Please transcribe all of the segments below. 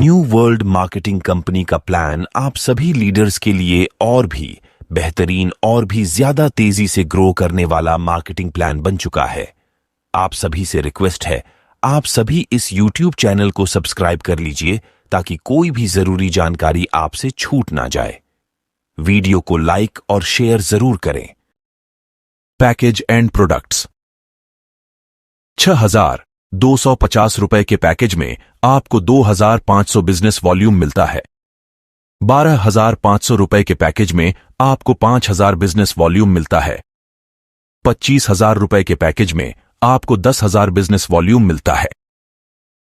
New world marketing company का plan आप सभी लीडर्स के लिए और भी बेहतरीन और भी ज्यादा तेजी से ग्रो करने वाला मार्केटिंग प्लान बन चुका है। आप सभी से रिक्वेस्ट है, आप सभी इस YouTube चैनल को सब्सक्राइब कर लीजिए ताकि कोई भी जरूरी जानकारी आपसे छूट ना जाए। वीडियो को लाइक और शेयर जरूर करें। Package and products. 6,250 रुपए के पैकेज में आपको 2,500 बिजनेस वॉल्यूम मिलता है। 12,500 रुपए के पैकेज में आपको 5,000 बिजनेस वॉल्यूम मिलता है। 25,000 रुपए के पैकेज में आपको 10,000 बिजनेस वॉल्यूम मिलता है।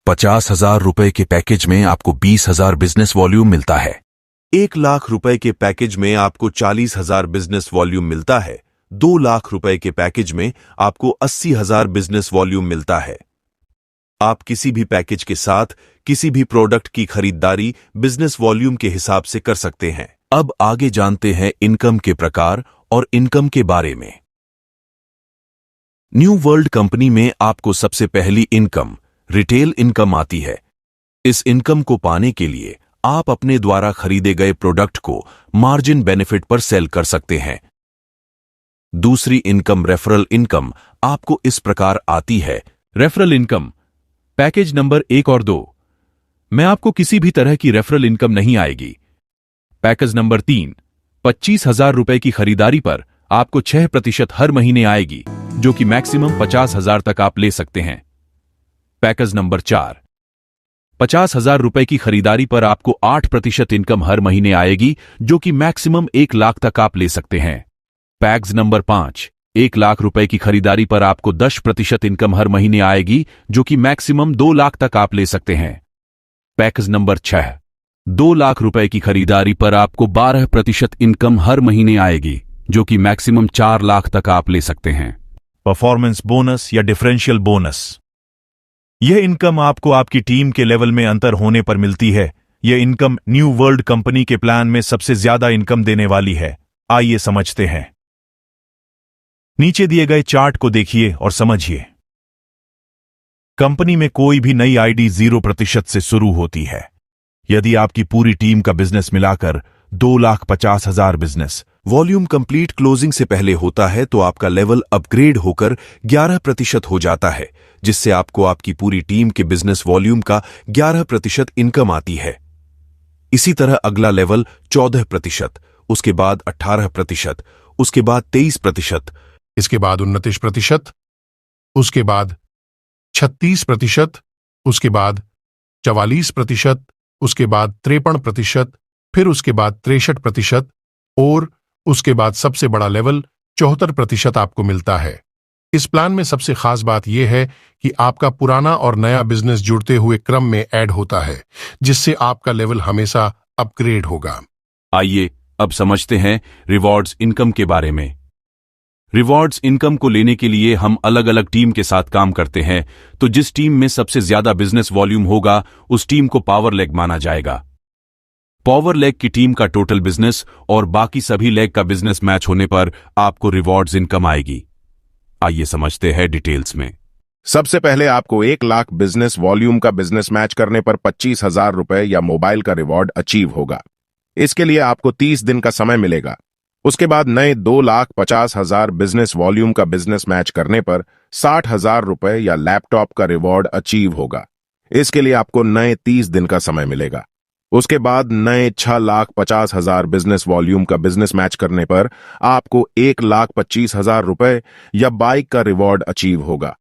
50,000 रुपए के पैकेज में आपको 20,000 बिजनेस वॉल्यूम मिलता है। 1 लाख रुपए के पैकेज में आपको 40,000 बिजनेस वॉल्यूम मिलता है। 2 लाख रुपए के पैकेज में आपको 80,000 बिजनेस वॉल्यूम मिलता है। आप किसी भी पैकेज के साथ किसी भी प्रोडक्ट की खरीदारी बिजनेस वॉल्यूम के हिसाब से कर सकते हैं। अब आगे जानते हैं इनकम के प्रकार और इनकम के बारे में। न्यू वर्ल्ड कंपनी में आपको सबसे पहली इनकम रिटेल इनकम आती है। इस इनकम को पाने के लिए आप अपने द्वारा खरीदे गए प्रोडक्ट को मार्जिन बेनिफिट पर सेल कर सकते हैं। दूसरी इनकम रेफरल इनकम आपको इस प्रकार आती है। रेफरल इनकम पैकेज नंबर 1 और 2 में आपको किसी भी तरह की रेफरल इनकम नहीं आएगी। पैकेज नंबर 3 25,000 रुपए की खरीदारी पर आपको 6% हर महीने आएगी, जो कि मैक्सिमम 50,000 तक आप ले सकते हैं। पैकेज नंबर 4 50,000 रुपए की खरीदारी पर आपको 8% इनकम हर महीने आएगी, जो कि मैक्सिमम 1 लाख तक आप ले सकते हैं। पैकेज नंबर 5 1 लाख रुपए की खरीदारी पर आपको 10% इनकम हर महीने आएगी, जो कि मैक्सिमम 2 लाख तक आप ले सकते हैं। पैकेज नंबर 6 2 लाख रुपए की खरीदारी पर आपको 12% इनकम हर महीने आएगी, जो कि मैक्सिमम 4 लाख तक आप ले सकते हैं। परफॉर्मेंस बोनस या डिफरेंशियल बोनस। यह इनकम आपको आपकी टीम के लेवल में अंतर होने पर मिलती है। यह इनकम न्यू वर्ल्ड कंपनी के प्लान में सबसे ज्यादा इनकम देने वाली है। आइए समझते हैं। नीचे दिए गए चार्ट को देखिए और समझिए। कंपनी में कोई भी नई आईडी 0% से शुरू होती है। यदि आपकी पूरी टीम का बिजनेस मिलाकर 2,50,000 बिजनेस वॉल्यूम कंप्लीट क्लोजिंग से पहले होता है, तो आपका लेवल अपग्रेड होकर 11% हो जाता है, जिससे आपको आपकी पूरी टीम के बिजनेस वॉल्यूम का 11% इनकम आती है। इसी तरह अगला लेवल 14%, उसके बाद 18%, उसके बाद 23%, इसके बाद 29%, उसके बाद 36%, उसके बाद 44%, उसके बाद 53%, फिर उसके बाद 63% और उसके बाद सबसे बड़ा लेवल 74% आपको मिलता है। इस प्लान में सबसे खास बात यह है कि आपका पुराना और नया बिजनेस जुड़ते हुए क्रम में ऐड होता है, जिससे आपका लेवल हमेशा अपग्रेड होगा। आइए अब समझते हैं रिवॉर्ड्स इनकम के बारे में। रिवॉर्ड्स इनकम को लेने के लिए हम अलग अलग टीम के साथ काम करते हैं, तो जिस टीम में सबसे ज्यादा बिजनेस वॉल्यूम होगा उस टीम को पावर लेग माना जाएगा। पावर लेग की टीम का टोटल बिजनेस और बाकी सभी लेग का बिजनेस मैच होने पर आपको रिवॉर्ड्स इनकम आएगी। आइए समझते हैं डिटेल्स में। सबसे पहले आपको 1 लाख बिजनेस वॉल्यूम का बिजनेस मैच करने पर 25,000 रुपए या मोबाइल का रिवॉर्ड अचीव होगा। इसके लिए आपको 30 दिन का समय मिलेगा। उसके बाद नए 2,50,000 बिजनेस वॉल्यूम का बिजनेस मैच करने पर 60,000 रुपए या लैपटॉप का रिवॉर्ड अचीव होगा। इसके लिए आपको नए 30 दिन का समय मिलेगा। उसके बाद नए 6,50,000 बिजनेस वॉल्यूम का बिजनेस मैच करने पर आपको 1,25,000 रुपए या बाइक का रिवॉर्ड अचीव होगा।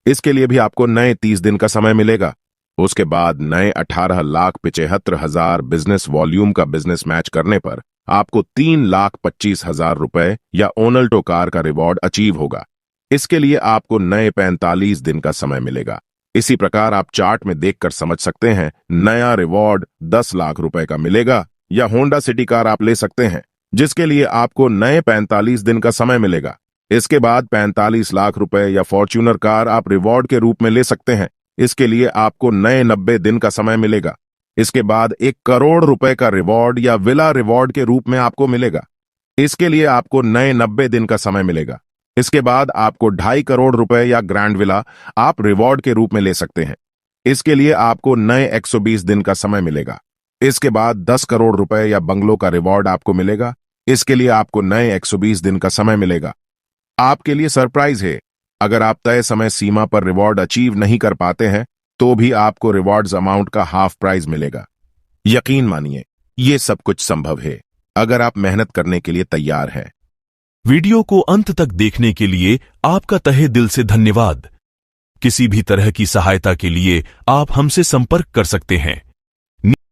इसके लिए भी आपको नए 30 दिन का समय मिलेगा। उसके बाद नए 18,75,000 बिजनेस वॉल्यूम का बिजनेस मैच करने पर आपको 3,25,000 रुपए या ओनल्टो कार का रिवॉर्ड अचीव होगा। इसके लिए आपको नए 45 दिन का समय मिलेगा। इसी प्रकार आप चार्ट में देखकर समझ सकते हैं, नया रिवॉर्ड 10 लाख रुपए का मिलेगा या होंडा सिटी कार आप ले सकते हैं, जिसके लिए आपको नए 45 दिन का समय मिलेगा। इसके बाद 45 लाख रुपए या फॉर्च्यूनर कार आप रिवॉर्ड के रूप में ले सकते हैं। इसके लिए आपको नए 90 दिन का समय मिलेगा। इसके बाद 1 करोड़ रुपए का रिवॉर्ड या विला रिवॉर्ड के रूप में आपको मिलेगा। इसके लिए आपको नए 90 दिन का समय मिलेगा। इसके बाद आपको 2.5 करोड़ रुपए या ग्रैंड विला आप रिवॉर्ड के रूप में ले सकते हैं। इसके लिए आपको नए 120 दिन का समय मिलेगा। इसके बाद 10 करोड़ रुपए या बंगलों का रिवॉर्ड आपको मिलेगा। इसके लिए आपको नए 120 दिन का समय मिलेगा। आपके लिए सरप्राइज है, अगर आप तय समय सीमा पर रिवॉर्ड अचीव नहीं कर पाते हैं तो भी आपको रिवॉर्ड्स अमाउंट का हाफ प्राइज मिलेगा। यकीन मानिए, ये सब कुछ संभव है अगर आप मेहनत करने के लिए तैयार हैं। वीडियो को अंत तक देखने के लिए आपका तहे दिल से धन्यवाद। किसी भी तरह की सहायता के लिए आप हमसे संपर्क कर सकते हैं।